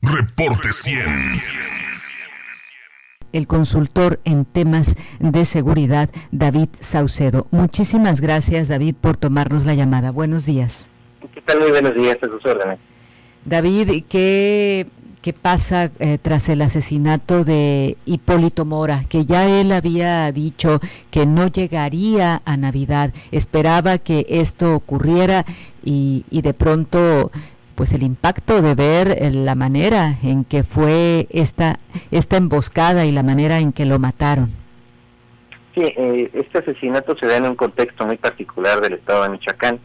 Reporte 100. El consultor en temas de seguridad, David Saucedo. Muchísimas gracias, David, por tomarnos la llamada. Buenos días. ¿Qué tal? Muy buenos días, a sus órdenes. David, ¿qué pasa tras el asesinato de Hipólito Mora? Que ya él había dicho que no llegaría a Navidad, esperaba que esto ocurriera y de pronto pues el impacto de ver la manera en que fue esta emboscada y la manera en que lo mataron. Sí, este asesinato se da en un contexto muy particular del estado de Michoacán.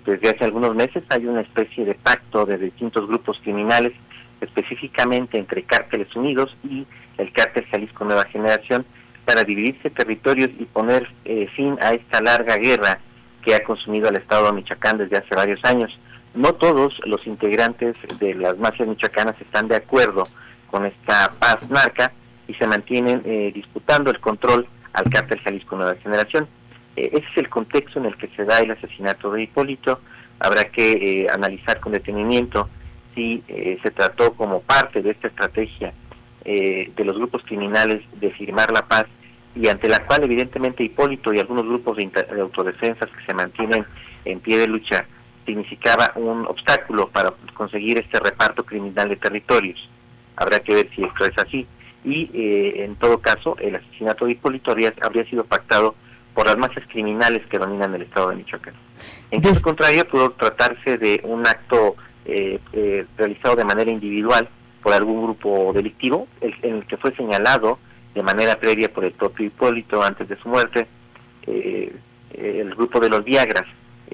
Desde hace algunos meses hay una especie de pacto de distintos grupos criminales, específicamente entre Cárteles Unidos y el Cártel Jalisco Nueva Generación, para dividirse territorios y poner fin a esta larga guerra que ha consumido al estado de Michoacán desde hace varios años. No todos los integrantes de las mafias michoacanas están de acuerdo con esta paz narca y se mantienen disputando el control al Cártel Jalisco Nueva Generación. Ese es el contexto en el que se da el asesinato de Hipólito. Habrá que analizar con detenimiento si se trató como parte de esta estrategia de los grupos criminales de firmar la paz, y ante la cual evidentemente Hipólito y algunos grupos de autodefensas que se mantienen en pie de lucha significaba un obstáculo para conseguir este reparto criminal de territorios. Habrá que ver si esto es así. Y en todo caso, el asesinato de Hipólito habría sido pactado por las masas criminales que dominan el estado de Michoacán. En caso contrario, pudo tratarse de un acto realizado de manera individual por algún grupo delictivo, en el que fue señalado de manera previa por el propio Hipólito antes de su muerte, el grupo de los Viagras,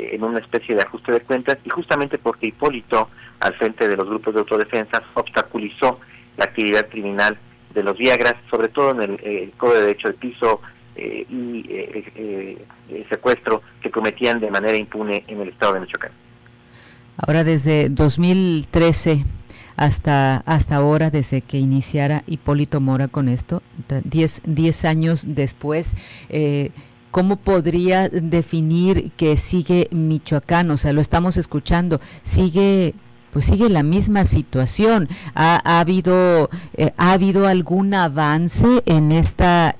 en una especie de ajuste de cuentas, y justamente porque Hipólito, al frente de los grupos de autodefensa, obstaculizó la actividad criminal de los Viagras, sobre todo en el cobro de derecho de piso y secuestro que cometían de manera impune en el estado de Michoacán. Ahora, desde 2013 hasta ahora, desde que iniciara Hipólito Mora con esto, 10 años después, ¿cómo podría definir que sigue Michoacán? O sea, lo estamos escuchando, sigue la misma situación. ¿Ha habido algún avance en esta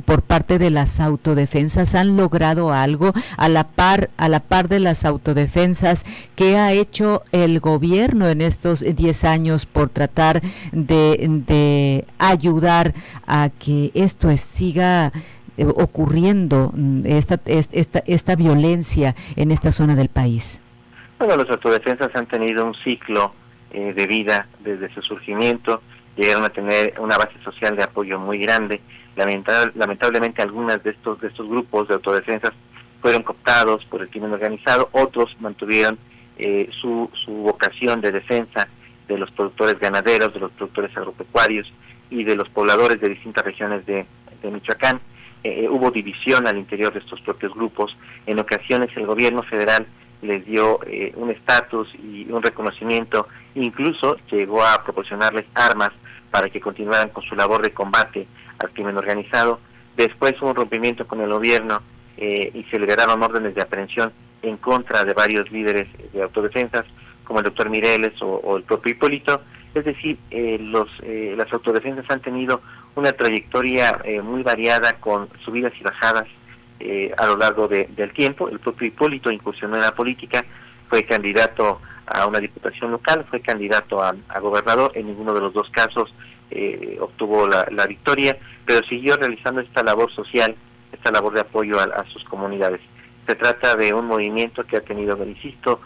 por parte de las autodefensas? ¿Han logrado algo a la par de las autodefensas? ¿Qué ha hecho el gobierno en estos 10 años por tratar de ayudar a que esto siga ocurriendo, esta violencia en esta zona del país? Bueno, las autodefensas han tenido un ciclo de vida desde su surgimiento, llegaron a tener una base social de apoyo muy grande. Lamentablemente algunas de estos grupos de autodefensas fueron cooptados por el crimen organizado, otros mantuvieron su vocación de defensa de los productores ganaderos, de los productores agropecuarios y de los pobladores de distintas regiones de Michoacán. Hubo división al interior de estos propios grupos. En ocasiones el gobierno federal les dio un estatus y un reconocimiento, incluso llegó a proporcionarles armas para que continuaran con su labor de combate al crimen organizado. Después hubo un rompimiento con el gobierno y se liberaron órdenes de aprehensión en contra de varios líderes de autodefensas, como el doctor Mireles o el propio Hipólito. Es decir, las autodefensas han tenido una trayectoria muy variada, con subidas y bajadas a lo largo del tiempo. El propio Hipólito incursionó en la política, fue candidato a una diputación local, fue candidato a gobernador. En ninguno de los dos casos obtuvo la victoria, pero siguió realizando esta labor social, esta labor de apoyo a sus comunidades. Se trata de un movimiento que ha tenido, insisto,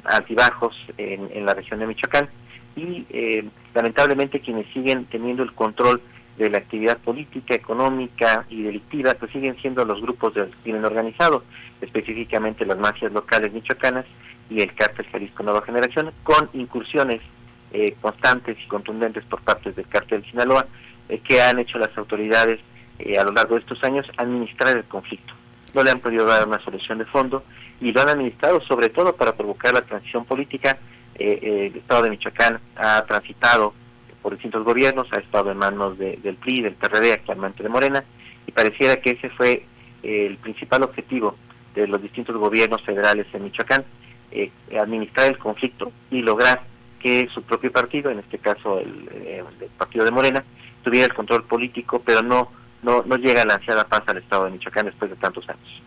altibajos en la región de Michoacán, y lamentablemente quienes siguen teniendo el control de la actividad política, económica y delictiva, pues siguen siendo los grupos del crimen organizado, específicamente las mafias locales michoacanas y el Cártel Jalisco Nueva Generación, con incursiones constantes y contundentes por parte del Cártel de Sinaloa, que han hecho las autoridades a lo largo de estos años administrar el conflicto. No le han podido dar una solución de fondo y lo han administrado sobre todo para provocar la transición política. El estado de Michoacán ha transitado por distintos gobiernos, ha estado en manos del PRI, del PRD, actualmente de Morena, y pareciera que ese fue el principal objetivo de los distintos gobiernos federales en Michoacán, administrar el conflicto y lograr que su propio partido, en este caso el partido de Morena, tuviera el control político, pero no llega a la ansiada paz al estado de Michoacán después de tantos años.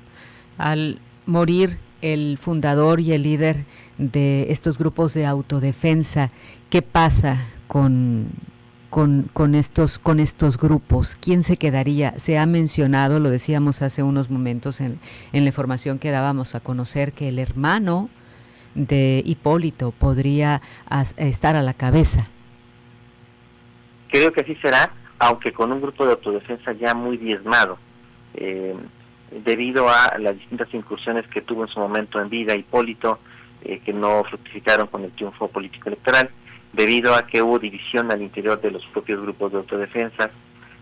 Al morir el fundador y el líder de estos grupos de autodefensa, ¿qué pasa con estos grupos? ¿Quién se quedaría? Se ha mencionado, lo decíamos hace unos momentos en la información que dábamos a conocer, que el hermano de Hipólito podría estar a la cabeza. Creo que así será, aunque con un grupo de autodefensa ya muy diezmado, debido a las distintas incursiones que tuvo en su momento en vida Hipólito, que no fructificaron con el triunfo político electoral, debido a que hubo división al interior de los propios grupos de autodefensa,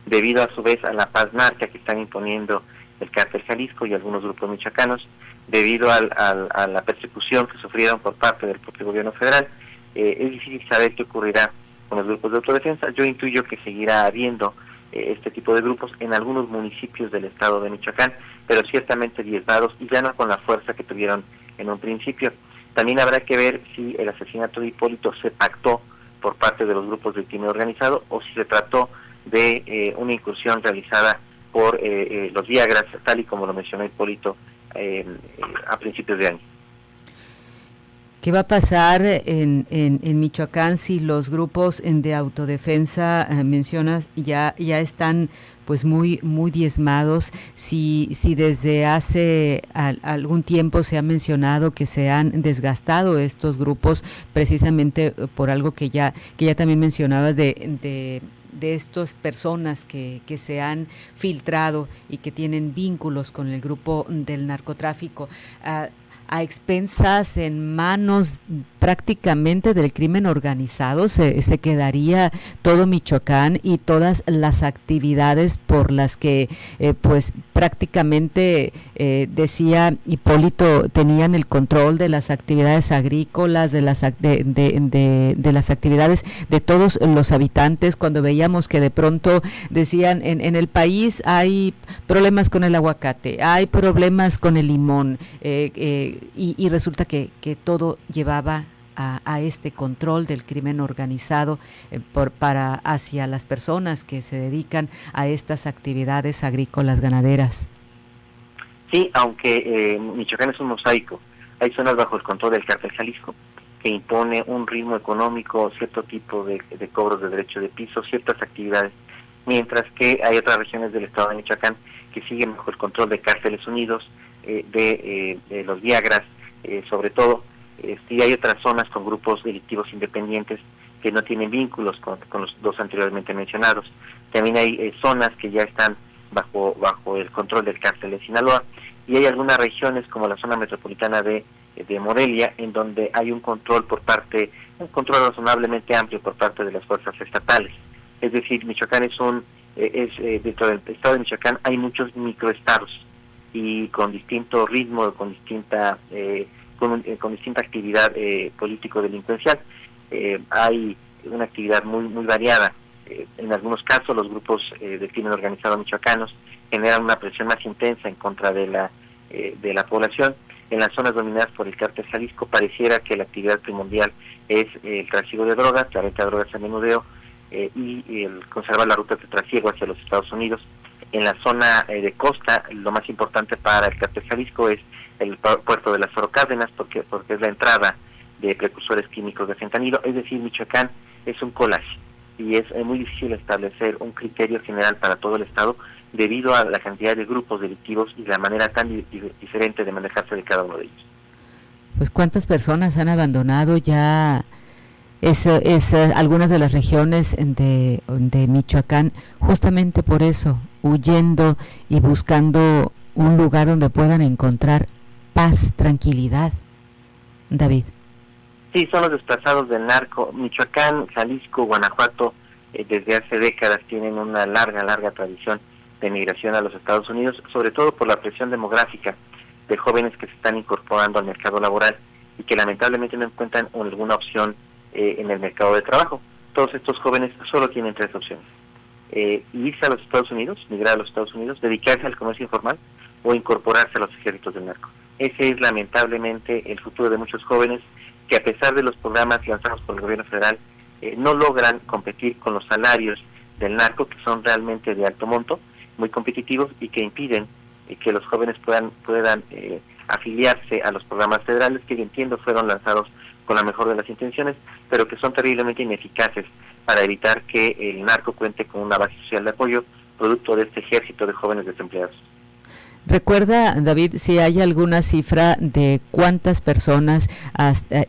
debido a su vez a la paz narca que están imponiendo el Cártel Jalisco y algunos grupos michoacanos, debido a la persecución que sufrieron por parte del propio gobierno federal. Es difícil saber qué ocurrirá con los grupos de autodefensa. Yo intuyo que seguirá habiendo este tipo de grupos en algunos municipios del estado de Michoacán, pero ciertamente diezmados y ya no con la fuerza que tuvieron en un principio. También habrá que ver si el asesinato de Hipólito se pactó por parte de los grupos del crimen organizado o si se trató de una incursión realizada por los Viagras, tal y como lo mencionó Hipólito a principios de año. ¿Qué va a pasar en Michoacán si los grupos de autodefensa mencionas ya están pues muy diezmados? Si desde hace algún tiempo se ha mencionado que se han desgastado estos grupos precisamente por algo que ya también mencionabas de estas personas que se han filtrado y que tienen vínculos con el grupo del narcotráfico, a expensas, en manos prácticamente del crimen organizado, se quedaría todo Michoacán y todas las actividades por las que pues prácticamente decía Hipólito tenían el control de las actividades agrícolas, de las actividades de todos los habitantes. Cuando veíamos que de pronto decían en el país hay problemas con el aguacate, hay problemas con el limón, y resulta que todo llevaba a este control del crimen organizado para hacia las personas que se dedican a estas actividades agrícolas ganaderas. Sí, aunque Michoacán es un mosaico, hay zonas bajo el control del Cártel Jalisco que impone un ritmo económico, cierto tipo de cobros de derecho de piso, ciertas actividades, mientras que hay otras regiones del estado de Michoacán que siguen bajo el control de Cárteles Unidos, de los Viagras, sobre todo. Sí hay otras zonas con grupos delictivos independientes que no tienen vínculos con los dos anteriormente mencionados. También hay zonas que ya están bajo el control del Cártel de Sinaloa, y hay algunas regiones como la zona metropolitana de Morelia, en donde hay un control razonablemente amplio por parte de las fuerzas estatales. Es decir, Michoacán dentro del estado de Michoacán hay muchos microestados y con distinto ritmo, con distinta actividad político-delincuencial. Hay una actividad muy variada. En algunos casos los grupos de crimen organizado michoacanos generan una presión más intensa en contra de la población. En las zonas dominadas por el Cártel Jalisco pareciera que la actividad primordial es el trasiego de drogas, la venta de drogas al menudeo, y el conservar la ruta de trasiego hacia los Estados Unidos. En la zona de costa, lo más importante para el Cártel Jalisco es el puerto de Lázaro Cárdenas, porque es la entrada de precursores químicos de fentanilo. Es decir, Michoacán es un collage y es muy difícil establecer un criterio general para todo el estado debido a la cantidad de grupos delictivos y la manera tan diferente de manejarse de cada uno de ellos. Pues ¿cuántas personas han abandonado ya algunas de las regiones de Michoacán justamente por eso, huyendo y buscando un lugar donde puedan encontrar paz, tranquilidad? David. Sí, son los desplazados del narco. Michoacán, Jalisco, Guanajuato, desde hace décadas tienen una larga tradición de migración a los Estados Unidos, sobre todo por la presión demográfica de jóvenes que se están incorporando al mercado laboral y que lamentablemente no encuentran alguna opción en el mercado de trabajo. Todos estos jóvenes solo tienen tres opciones: irse a los Estados Unidos, migrar a los Estados Unidos, dedicarse al comercio informal o incorporarse a los ejércitos del narco. Ese es lamentablemente el futuro de muchos jóvenes que a pesar de los programas lanzados por el gobierno federal, no logran competir con los salarios del narco, que son realmente de alto monto, muy competitivos, y que impiden que los jóvenes puedan afiliarse a los programas federales, que yo entiendo fueron lanzados con la mejor de las intenciones, pero que son terriblemente ineficaces para evitar que el narco cuente con una base social de apoyo, producto de este ejército de jóvenes desempleados. Recuerda, David, si hay alguna cifra de cuántas personas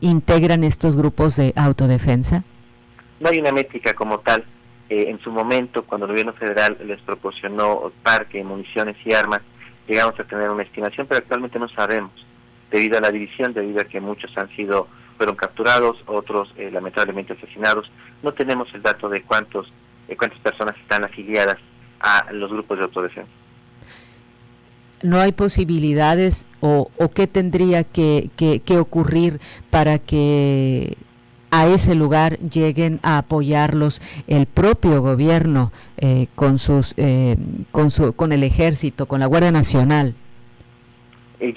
integran estos grupos de autodefensa. No hay una métrica como tal. En su momento, cuando el gobierno federal les proporcionó parque, municiones y armas, llegamos a tener una estimación, pero actualmente no sabemos, debido a la división, debido a que muchos fueron capturados, otros lamentablemente asesinados. No tenemos el dato de cuántas personas están afiliadas a los grupos de autodefensa. ¿No hay posibilidades o qué tendría que ocurrir para que a ese lugar lleguen a apoyarlos el propio gobierno con el ejército, con la Guardia Nacional?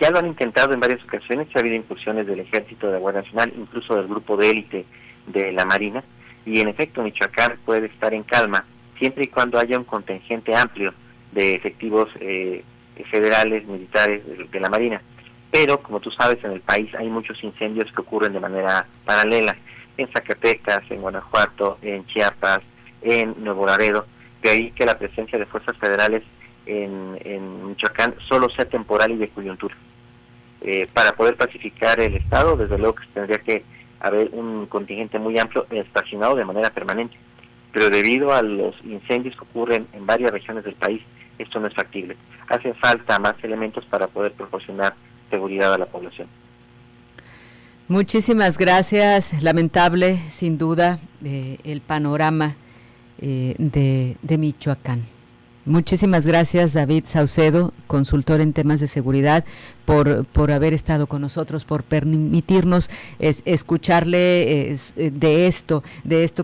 Ya lo han intentado en varias ocasiones. Ha habido incursiones del ejército, de la Guardia Nacional, incluso del grupo de élite de la Marina, y en efecto Michoacán puede estar en calma siempre y cuando haya un contingente amplio de efectivos federales, militares de la Marina. Pero, como tú sabes, en el país hay muchos incendios que ocurren de manera paralela, en Zacatecas, en Guanajuato, en Chiapas, en Nuevo Laredo. De ahí que la presencia de fuerzas federales en Michoacán solo sea temporal y de coyuntura. Para poder pacificar el estado, desde luego que tendría que haber un contingente muy amplio estacionado de manera permanente, pero debido a los incendios que ocurren en varias regiones del país, esto no es factible. Hace falta más elementos para poder proporcionar seguridad a la población. Muchísimas gracias. Lamentable, sin duda, el panorama de Michoacán. Muchísimas gracias, David Saucedo, consultor en temas de seguridad, por haber estado con nosotros, por permitirnos escucharle de esto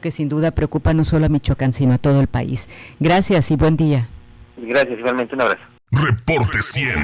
que sin duda preocupa no solo a Michoacán, sino a todo el país. Gracias y buen día. Gracias, igualmente, un abrazo. Reporte 100.